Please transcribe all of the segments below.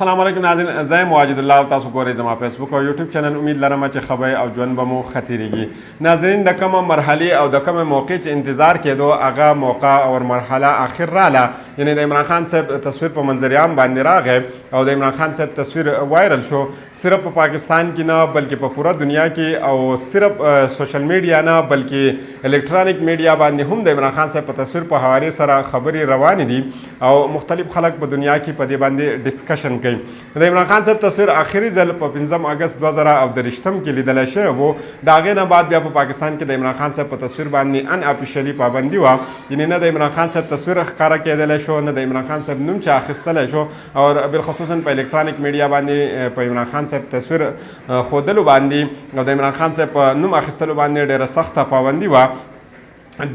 السلام علیکم ناظرین، زه واجد الله تاسو ګورئ زما فیسبوک او یوټیوب چینل. امید لرم چې خبرې او ژوند به مو ښه تېرېږي. ناظرین، د کومه مرحلې او د کومه موقع چې انتظار کېدو هغه موقع او مرحله آخر راله. یعنې د عمران خان صاحب تصویر په منظریام باندې راغی او د عمران خان صاحب تصویر وایرل شو. صرف په پاکستان کې نه بلکې په پوره دنیا کې او صرف سوشل میډیا نه بلکې الکترونیک میډیا باندې هم د عمران خان صاحب په تصویر په حواله سره خبرې روانې دي او مختلف خلک په دنیا کې په دې باندې ډسکشن کوي. د عمران خان صاحب تصویر آخري ځل په 15 اگست 2023 کې لیدل شوی و. د هغې نه بعد بیا په پاکستان کې د عمران خان صاحب په تصویر باندې ان اپیشلي پابندي وه. یعنې نه د عمران خان صاحب تصویر ښکاره کېدلی شو، نه د عمران خان صاحب نوم چې اخیستلی شو، او بالخصوصا په الکترونیک میډیا باندې په عمران خان صاحب تصویر ښودلو باندې او د عمران خان صاحب په نوم اخیستلو باندې ډېره سخته پابندي وه.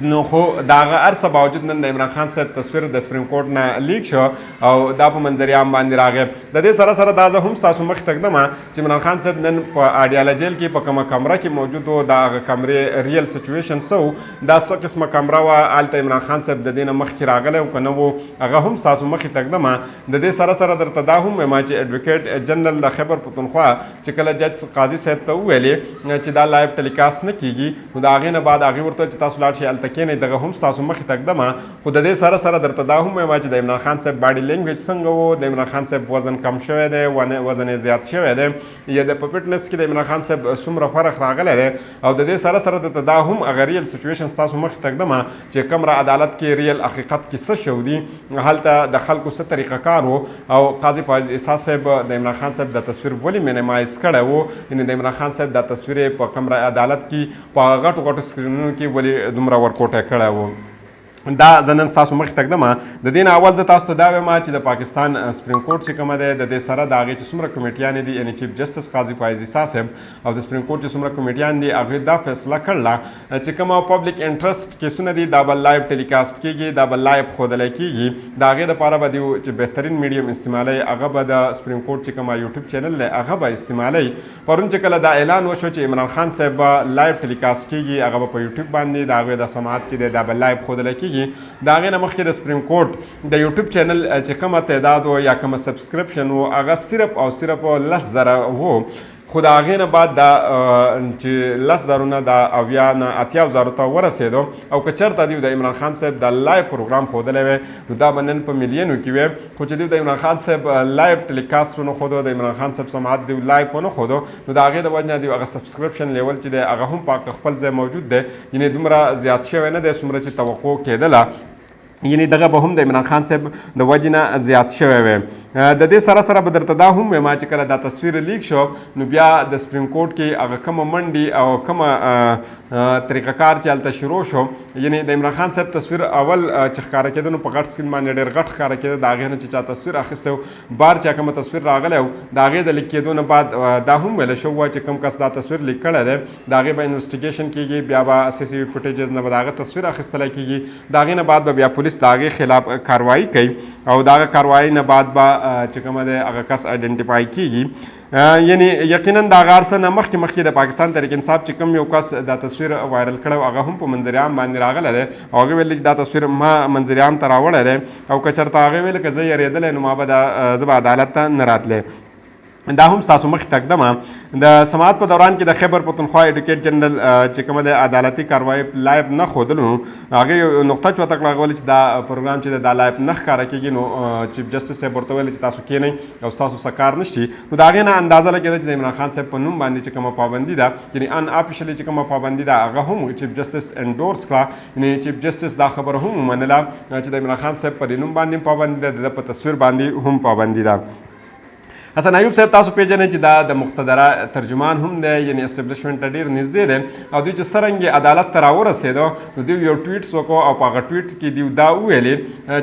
نو خو د هغه هر څه باوجود نن د عمران خان صاحب تصویر د سپریم کورټ نه لیک شو او دا په منظریام باندې راغی. د دې سره سره دا زه هم ستاسو مخې ته ږدم چې عمران خان صاحب نن په اډیاله جیل کې په کومه کمره کې موجود و، د هغه کمرې ریل سچویشن څه و، دا څه قسمه کمره وه، هلته عمران خان صاحب د دې نه مخکې راغلی و که نه و، هغه هم ستاسو مخې ته ږدم. د دې سره سره درته دا هم وایم چې ایډوکیټ جنرال د خیبر پښتونخوا چې کله جج قاضي صاحب ته وویلې چې دا لایو ټیلیکاسټ نه کیږي، نو د هغې نه بعد هغې ورته چې تاسو لاړ شئ هلته کښېنئ، دغه هم ستاسو مخې ته ږدم. خو د دې سره سره درته دا هم وایم چې د عمران خان صاحب باډي لینګویج څنګه و، د عمران خان صاحب وزن کم شوی دی، وزن یې زیات شوی دی، یا د په فټنس کې د عمران خان صاحب څومره فرق راغلی دی. او د دې سره سره درته دا هم هغه ریل سچویشن ستاسو مخې ته ږدم چې کومره عدالت کې ریل حقیقت کې څه شو دي، هلته د خلکو څه طریقه کار و او قاضي فایض عیسی صاحب د عمران خان صاحب د تصویر ولې مینیمایز کړی و. یعنې د عمران خان صاحب دا تصویر په کومره عدالت کې په هغه غټو غټو سکرینونو کې ولې دومره ورکوټی کړی و. دا زه نن ستاسو مخې ته ږدم. د دې نه اول زه تاسو ته دا وایم چې د پاکستان سپریم کورټ چې کومه دی د دې سره د هغې چې څومره کمیټیانې دي، یعنې چیف جسټس قاضي فایض عیسی صاحب او د سپریم کورټ چې څومره کمیټیان دي، هغوی دا فیصله کړله چې کومه پبلک انټرسټ کیسونه دي دا به لایو ټیلیکاسټ کېږي، دا به لایو ښودلی کېږي. د هغې دپاره به دوی چې بهترین میډیم استعمالوي هغه به د سپریم کورټ چې کومه یوټیوب چینل دی هغه به استعمالوي. پرون چې کله دا اعلان وشو چې عمران خان صاحب به لایو ټیلیکاسټ کېږي، هغه به په یوټیوب باندې د هغوی د سماعت چې دی دا به لایو ښودلی کېږي. د هغې مخکې د سپریم کورټ د یوټیوب چینل چې کومه تعداد و یا کومه سبسکرپشن و هغه صرف او صرف 10,000 و. خو د هغې نه بعد دا چې 10,000 نه دا 80 نه 80,000 ته ورسېدو او که چېرته دوی د عمران خان صاحب د لایو پروګرام ښودلی وی نو دا به نن په میلیونو کې وی. خو چې دوی د عمران خان صاحب لایو ټیلیکاسټ ونه ښودو، د عمران خان صاحب سماعت دوی لایو ونه ښودو، نو د هغې د وجې نه دوی هغه سبسکرپشن لیول چې دی هغه هم په خپل ځای موجود دی. یعنې دومره زیات شوی نه دی څومره چې توقع کېدله، یعنې دغه به هم د عمران خان صاحب د وجې نه زیات شوی وی. د دې سره سره به درته دا هم وایم چې کله دا تصویر لیک شو نو بیا د سپریم کورټ کې هغه کومه منډې او کومه طریقه کار چې هلته شروع شو، یعنې د عمران خان صاحب تصویر اول چې ښکاره کېده نو په غټ سکرین باندې ډېر غټ ښکاره کېده. د هغې نه چې چا تصویر اخیستی و، بار چې کومه تصویر راغلی و د هغې د لیک کېدو نه بعد دا هم ویلی شوی وه چې کوم کس دا تصویر لیک کړی دی د هغې به انویسټیګیشن کېږي، بیا به CCTV فوټیجز نه به د هغه تصویر اخیستلی کېږي. د هغې نه بعد به بیا پولیس د هغې خلاف کاروایي کوي او د هغه کاروایي نه بعد به چې کومه دی هغه کس آیډنټیفای کېږي. یعنې یقینا د هغه هر څه نه مخکې د پاکستان تحریک انصاف چې کوم یو کس دا تصویر وایرل کړی هغه هم په منظریام باندې راغلی دی او هغې ویل چې دا تصویر ما منظریام ته راوړی دی او که چېرته هغې ویل که زه یېرېدلی نو ما به زه به عدالت ته نه راتلی. دا هم ستاسو مخې ته ږدم. د سماعت په دوران کې د خیبر پښتونخوا ایډوکیټ جنرال چې کومه د عدالتي کاروایي لایو نه ښودلو هغې یو نقطه چوته کړه، هغه ویل چې دا پروګرام چې دی دا لایو نه ښکاره کېږي. نو چیف جسټس صاحب ورته ویل چې تاسو کښېنئ او ستاسو څه کار نشي. نو د هغې نه اندازه لګېده چې د عمران خان صاحب په نوم باندې چې کومه پابندي ده، یعنې ان اپیشلي چې کومه پابندي ده هغه هم چیف جسټس انډورس کړه. یعنې چیف جسټس دا خبره هم ومنله چې د عمران خان صاحب په دې نوم باندې پابندي ده، د په تصویر باندې هم پابندي ده. حسن ایوب صاحب تاسو پیژنئ چې دا د مقتدره ترجمان هم دی، یعنې اسټبلیشمنټ ته ډېر نږدې دی او دوی چې څرنګې عدالت ته راورسېدو نو دوی یو ټویټ وکړو او په هغه ټویټ کې دوی دا وویلې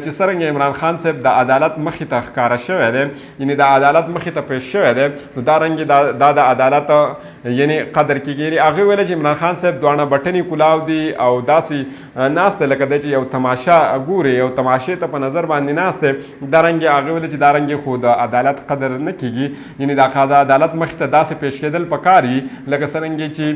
چې څرنګه عمران خان صاحب د عدالت مخې ته ښکاره شوی دی، یعنې د عدالت مخې ته پیش شوی دی، نو دا رنګې دا د عدالت یعنی قدر کیږي. هغه ویل چې عمران خان صاحب دوانه بټنی کلاو دي او داسې ناسته لکه د چې یو تماشا ګوري یو تماشې ته په نظر باندې ناسته دارنګ. هغه ویل چې دارنګ خو د عدالت قدر نه کیږي، یعنی د عدالت مخ ته داسې پیش کېدل پکاري لکه څرنګه چې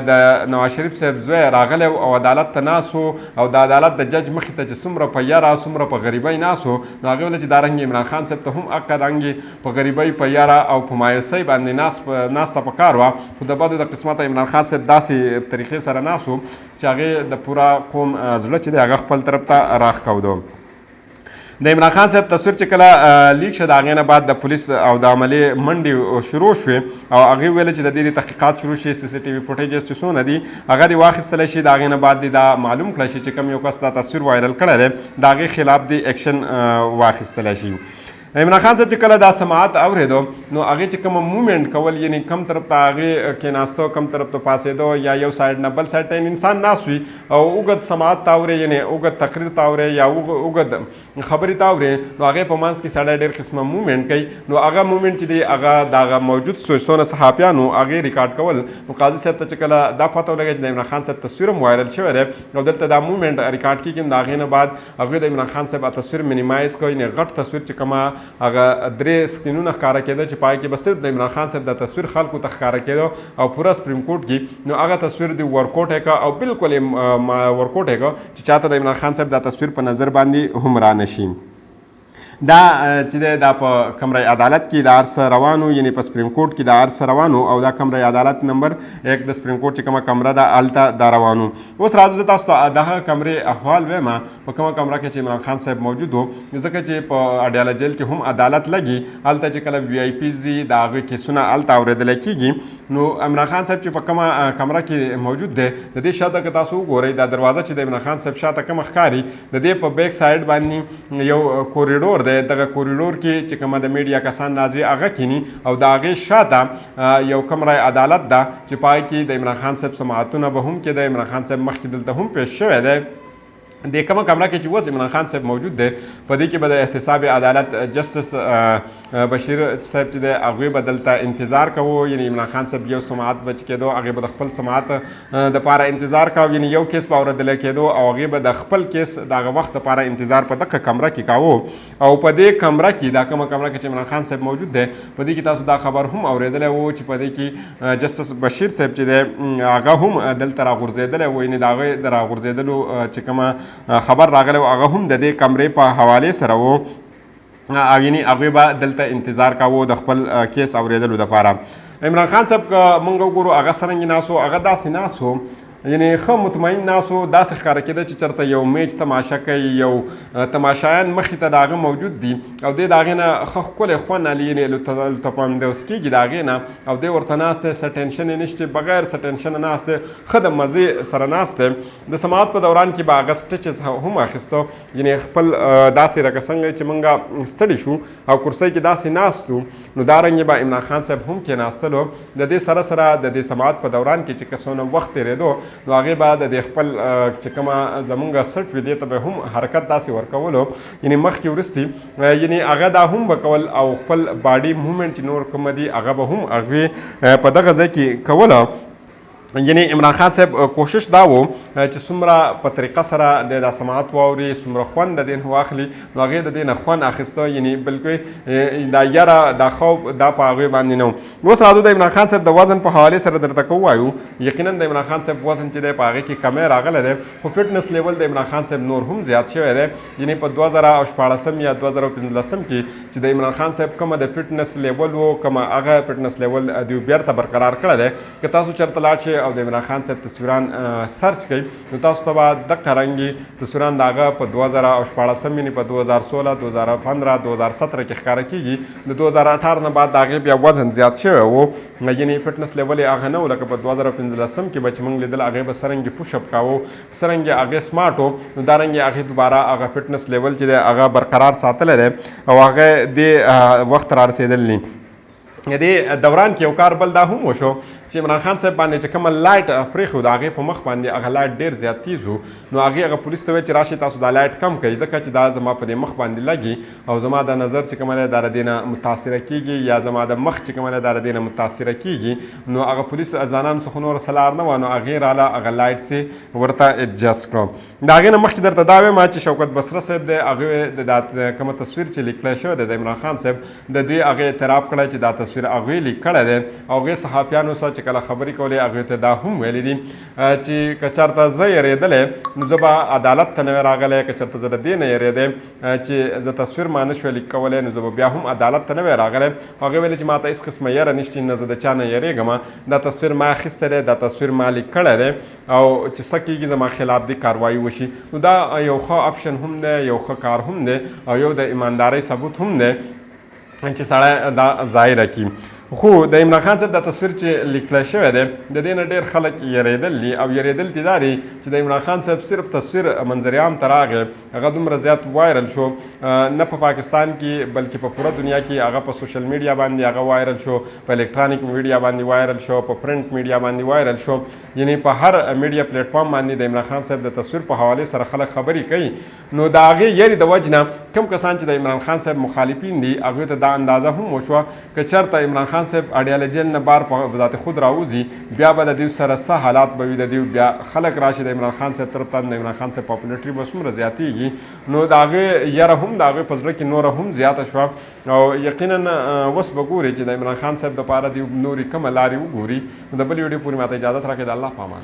د نواز شریف صاحب زوی راغلی او عدالت ته ناسو او د عدالت د جج مخې ته چې څومره په یاره څومره په غریبۍ ناسو، نو هغه ویل چې دارنګ عمران خان صاحب ته هم هغه رنګ په غریبۍ په یاره او په مایوسۍ باندې ناسته پکار وه. خو د بدو د قسمته عمران خان صاحب داسې طریقې سره ناسو چې هغې د پوره قوم زړه چې دی هغه خپل طرف ته راښکودو. د عمران خان صاحب تصویر چې کله لیک شو د هغې نه بعد د پولیس او د عملې منډې شروع شوې او هغې ویل چې د دې تحقیقات شروع شي، سی سی ټي وي فوټیجز چې څونه دي هغه دې واخیستلی شي، د هغې نه بعد دې دا معلوم کړی شي چې کوم یو کس دا تصویر وایرل کړی دی د هغې خلاف دې ایکشن واخیستلی شي. عمران خان صاحب چې کله دا سماعت اورېدو نو هغې چې کومه مومنټ کول، یعنی کم طرف ته هغې کېناستو کم طرف ته پاسېدو یا یو سایډ نه بل سایډ ته انسان ناست وي او اوږد سماعت ته اورې، یعنی اوږد تقریر ته اورې یا اوږد خبرې ته اورې، نو هغې په منځ کې سړی ډېر قسمه مومنټ کوي. نو هغه مومنټ چې دی هغه د هغه موجود څونه صحافیانو هغې ریکارډ کول. نو قاضي صاحب ته چې کله دا پته ولګېده چې د عمران خان صاحب تصویر هم وایرل شوی دی او دلته دا مومنټ ریکارډ کېږي، نو د هغې نه بعد هغوی د عمران خان صاحب تصویر منیمایز کړ، یعنې غټ تصویر چې کومه هغه 3 سکرینونه ښکاره کېده چې پای کې به صرف د عمران خان صاحب د تصویر خلکو ته ښکاره کېده او پوره سپریم کورټ کې، نو هغه تصویر دې ورکوټ یې کړه او بالکل یې ورکوټ یې کړه چې چاته د عمران خان صاحب دا تصویر په نظر باندې هم را نشي. دا چې دی دا په کمره عدالت کې د هر څه روانو، یعنی په سپریم کورټ کې د هر څه روانو او دا کمره عدالت نمبر 1 د سپریم کورټ چې کومه کمره ده هلته دا روانو. اوس راځو زه تاسو ته دغه کمرې احوال وایم په کومه کمره کې چې عمران خان صاحب موجود و، ځکه چې په اډیاله جیل کې هم عدالت لګي، هلته چې کله وی آی پیز دي د هغوی کیسونه هلته اورېدلی کېږي. نو عمران خان صاحب چې په کومه کمره کې موجود دی د دې شاته که تاسو وګورئ دا دروازه چې د عمران خان صاحب شاته کومه ښکاري د دې په بیک سایډ باندې یو کوریډور دی. دغه کوریډور کې چې کومه د میډیا کسان ناظري هغه کینی او د هغې شاته یو کمره عدالت ده چې پای کې د عمران خان صاحب سماعتونه به هم کېده. عمران خان صاحب مخکې دلته هم پیش شوی دی. د کومه کمره کې چې اوس عمران خان صاحب موجود دی په دې کې به د احتساب عدالت جسټس بشیر صاحب چې دی هغوی به دلته انتظار کوو، یعنی عمران خان صاحب یو سماعت به چې کېدو هغې به د خپل سماعت دپاره انتظار کوو، یعنی یو کیس به اورېدلی کېدو او هغې به د خپل کیس د هغه وخت دپاره انتظار په دغه کمره کې کوو. او په دې کمره کې دا کومه کمره کې چې عمران خان صاحب موجود دی په دې کې تاسو دا خبر هم اورېدلی و چې په دې کې جسټس بشیر صاحب چې دی هغه هم دلته راغورځېدلی و، یعنې د هغې د راغورځېدلو چې کومه خبر راغلی و هغه هم د دې کمرې په حوالې سره و او یعنی هغوی به دلته انتظار کاوه د خپل کیس اورېدلو دپاره. عمران خان صاحب که موږ وګورو هغه څرنګې ناست و هغه داسې ناست و، یعنی ښه مطمئن ناست و، داسې ښکاره کېده چې چېرته یو میچ تماشه کوي، یو تماشایان مخې ته د هغه موجود دي او دی د هغې نه ښه ښکلی خوند علي یعنې لطفاندوز کېږي د هغې نه او دی ورته ناست دی، څه ټینشن یې نشته، بغیر څه ټینشنه ناست دی، ښه د مزې سره ناست دی. د سماعت په دوران کې به هغه سټچز هم اخیستو، یعنې خپل داسې لکه څنګه چې موږ ستړي شو او کرسۍ کې داسې ناست وو نو دارنګې به عمران خان صاحب هم کېناستلو. د دې سره سره د دې سماعت په دوران کې چې که څونه وخت تېرېدو نو هغې به د دې خپل چې کومه زمونږ سټ وي دې ته به هم حرکت داسې ورکولو، یعنې مخکې وروستي، یعنې هغه دا هم به کول او خپل باډي مومنټ چې نور کومه دي هغه به هم هغوی په دغه ځای کې کوله. یعنی عمران خان صاحب کوشش دا و چې څومره په طریقه سره د دا سماعت واوري، څومره خوند د دې نه واخلي، نو هغې د دې نه خوند اخیسته، یعنې بلکې دا یره دا خوف دا په هغوی باندې نه و. اوس راځو د عمران خان صاحب د وزن په حوالې سره درته که ووایو، یقینا د عمران خان صاحب وزن چې دی په هغې کې کمی راغلی دی، خو فټنس لیول د عمران خان صاحب نور هم زیات شوی دی. یعنې په 2014 یا 2015 کې چې د عمران خان صاحب کومه د فټنس لیول و کومه هغه فټنس لیول دوی بیرته برقرار کړی دی. که تاسو چېرته لاړ شئ او د عمران خان صاحب تصویران سرچ کوي نو تاسو ته به دقه رنګې تصویران د هغه په 2014 یعنې په 2016 2015 2017 کې ښکاره کېږي. د 2018 نه بعد د هغې بیا وزن زیات شوی و، یعنې فټنس لیول یې هغه نه و لکه په 2015 کې به چې موږ لیدل هغې به څرنګې پوشپ کاوه، څرنګې هغې سمارټ و، نو دارنګې هغې دوباره هغه فټنس لیول چې دی هغه برقرار ساتلی دی او هغه دې وخت را رسېدلی. د دې دوران کې یو کار بل دا هم وشو چې عمران خان صاحب باندې چې کومه لایټ پرېښود د هغې په مخ باندې هغه لایټ ډېر زیات تیز و نو هغې هغه پولیس ته ویل چې راشئ تاسو دا لایټ کم کړئ ځکه چې دا زما په دې مخ باندې لګي او زما د نظر چې کومه دی دا د دې نه متاثره کېږي یا زما د مخ چې کومه دی دا د دې نه متاثره کېږي نو هغه پولیس ځانانو څخه نور څه لار نه وه نو هغې راله هغه لایټ سې ورته ایډجسټ کړو د هغې نه مخکې درته دا وایم چې شوکت بصره صاحب دی هغې د کومه تصویر چې لیک کړی شوی دی د عمران خان صاحب د دې هغې اعتراف کړی چې دا تصویر هغوی لیک کړی دی او هغې صحافیانو سره چې کله خبرې کولې هغوی ته دا هم ویلي دي چې که چېرته زه یېرېدلی نو زه به عدالت ته نه وی راغلی که چېرته زه د دې نه یېرېدی چې زه تصویر ما نه شوی لیک کولی نو زه به بیا هم عدالت ته نه وی راغلی هغې ویلي چې ما ته هېڅ قسمه یېره نشته نه زه د چا نه یېرېږم دا تصویر ما اخیستی دی دا تصویر ما لیک کړی دی او چې څه کېږي زما خلاف دې کاروایي وشي نو دا یو ښه اپشن هم دی یو ښه کار هم دی او یو د ایماندارۍ ثبوت هم دی چې سړی دا ظاهره کړي خو د عمران خان صاحب دا تصویر چې لیک کړی شوی دی د دې نه ډېر خلک یېرېدل دي او یېرېدل دي دا دی چې د عمران خان صاحب صرف تصویر منظر عام ته راغی هغه دومره زیات وایرل شو نه په پاکستان کې بلکې په پوره دنیا کې هغه په سوشل میډیا باندې هغه وایرل شو په الکترانیک میډیا باندې وایرل شو په پرنټ میډیا باندې وایرل شو یعنی په هر میډیا پلیټ فارم باندې د عمران خان صاحب د تصویر په حوالې سره خلک خبرې کوي نو د هغې یېرې د وجې نه کوم کسان چې د عمران خان صاحب مخالفین دي هغوی ته دا اندازه هم وشوه که چېرته عمران خان صاحب اډیاله جیل نه بار په ذات خود راوځي بیا به د دوی سره څه حالات به وي د دوی بیا خلک راشي د عمران خان صاحب طرف ته د عمران خان صاحب پاپولیټري به څومره زیاتېږي نو د هغې یره هم د هغوی په زړه کې نوره هم زیاته شوه او یقینا اوس به ګوري چې د عمران خان صاحب دپاره دوی نورې کومه لارې وګوري نو د بلې ویډیو پورې ماته اجازت راکړئ د الله په امان